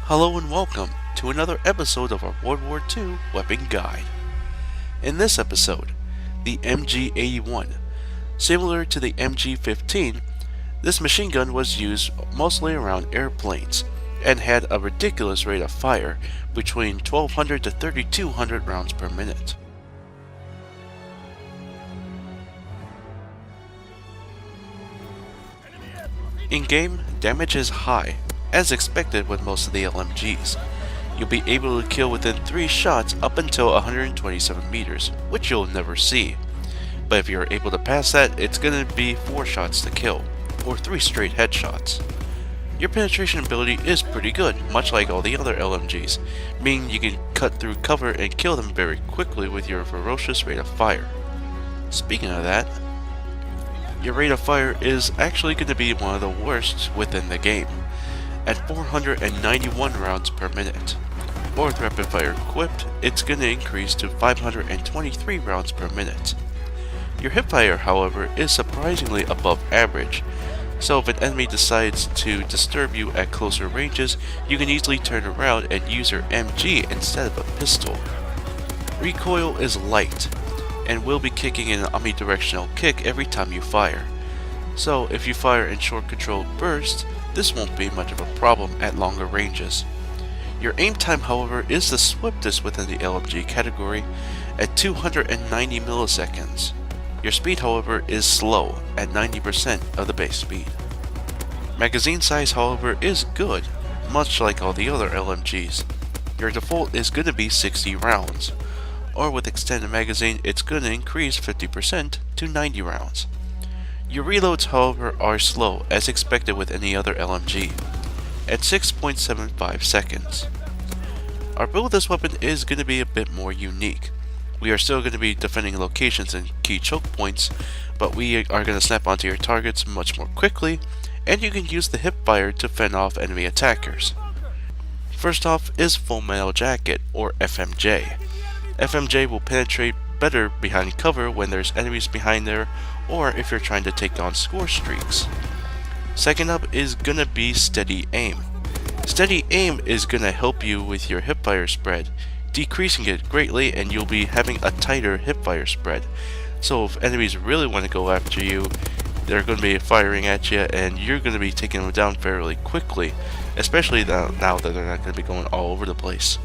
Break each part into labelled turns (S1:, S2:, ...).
S1: Hello and welcome to another episode of our World War II Weapon Guide. In this episode, the MG81. Similar to the MG15, this machine gun was used mostly around airplanes and had a ridiculous rate of fire between 1200 to 3200 rounds per minute. In-game, damage is high, as expected with most of the LMGs. You'll be able to kill within 3 shots up until 127 meters, which you'll never see. But if you're able to pass that, it's going to be 4 shots to kill, or 3 straight headshots. Your penetration ability is pretty good, much like all the other LMGs, meaning you can cut through cover and kill them very quickly with your ferocious rate of fire. Speaking of that, your rate of fire is actually going to be one of the worst within the game, at 491 rounds per minute. Or with rapid fire equipped, it's going to increase to 523 rounds per minute. Your hipfire, however, is surprisingly above average, so if an enemy decides to disturb you at closer ranges, you can easily turn around and use your MG instead of a pistol. Recoil is light, and will be kicking an omnidirectional kick every time you fire. So if you fire in short controlled bursts, this won't be much of a problem at longer ranges. Your aim time, however, is the swiftest within the LMG category at 290 milliseconds. Your speed, however, is slow at 90% of the base speed. Magazine size, however, is good, much like all the other LMGs. Your default is going to be 60 rounds, or with extended magazine, it's going to increase 50% to 90 rounds. Your reloads, however, are slow, as expected with any other LMG, at 6.75 seconds. Our build of this weapon is going to be a bit more unique. We are still going to be defending locations and key choke points, but we are going to snap onto your targets much more quickly, and you can use the hipfire to fend off enemy attackers. First off is Full Metal Jacket, or FMJ. FMJ will penetrate better behind cover when there's enemies behind there, or if you're trying to take on score streaks. Second up is gonna be Steady Aim. Steady Aim is gonna help you with your hipfire spread, decreasing it greatly, and you'll be having a tighter hipfire spread. So if enemies really want to go after you, they're going to be firing at you, and you're going to be taking them down fairly quickly, especially now that they're not going to be going all over the place.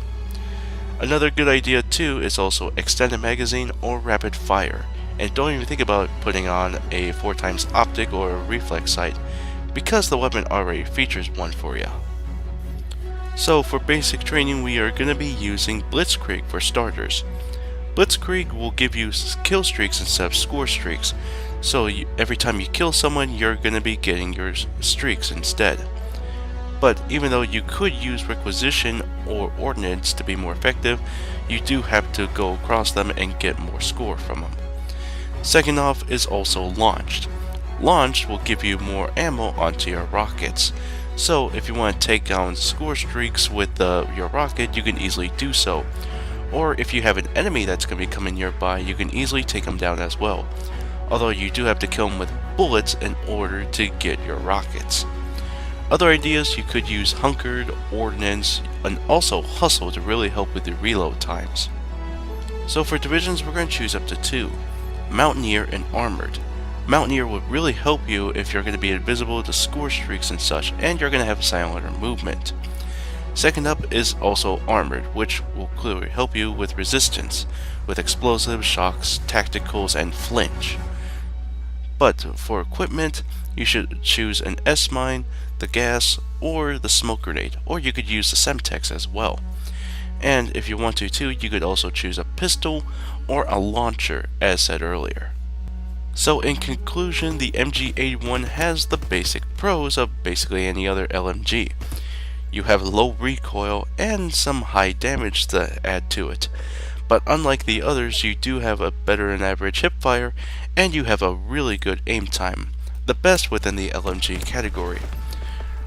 S1: Another good idea too is also extended magazine or rapid fire, and don't even think about putting on a 4x optic or a reflex sight, because the weapon already features one for you. So for basic training, we are going to be using Blitzkrieg for starters. Blitzkrieg will give you kill streaks instead of score streaks, so every time you kill someone, you're going to be getting your streaks instead. But even though you could use requisition or ordnance to be more effective, you do have to go across them and get more score from them. Second off is also Launched. Launched will give you more ammo onto your rockets, so if you want to take down score streaks with your rocket, you can easily do so. Or if you have an enemy that's going to be coming nearby, you can easily take them down as well, although you do have to kill them with bullets in order to get your rockets. Other ideas, you could use Hunkered, Ordnance, and also Hustle to really help with the reload times. So for divisions, we're going to choose up to 2, Mountaineer and Armored. Mountaineer will really help you if you're going to be invisible to score streaks and such, and you're going to have silenter movement. Second up is also Armored, which will clearly help you with resistance, with explosives, shocks, tacticals, and flinch. But for equipment, you should choose an S-mine, the gas, or the smoke grenade, or you could use the Semtex as well. And if you want to too, you could also choose a pistol or a launcher, as said earlier. So in conclusion, the MG81 has the basic pros of basically any other LMG. You have low recoil and some high damage to add to it. But unlike the others, you do have a better than average hipfire, and you have a really good aim time, the best within the LMG category.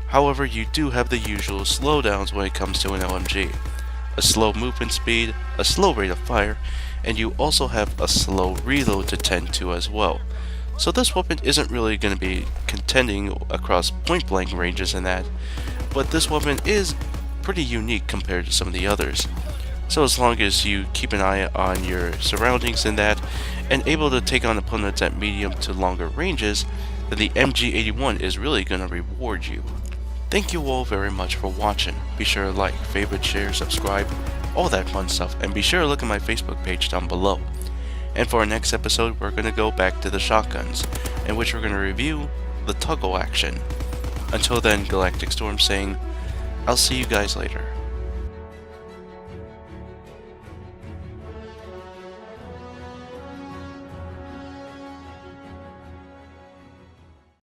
S1: However, you do have the usual slowdowns when it comes to an LMG. A slow movement speed, a slow rate of fire, and you also have a slow reload to tend to as well. So this weapon isn't really going to be contending across point blank ranges and that, but this weapon is pretty unique compared to some of the others. So as long as you keep an eye on your surroundings in that, and able to take on opponents at medium to longer ranges, then the MG81 is really going to reward you. Thank you all very much for watching. Be sure to like, favorite, share, subscribe, all that fun stuff, and be sure to look at my Facebook page down below. And for our next episode, we're going to go back to the shotguns, in which we're going to review the toggle action. Until then, GalacticStorm saying, I'll see you guys later.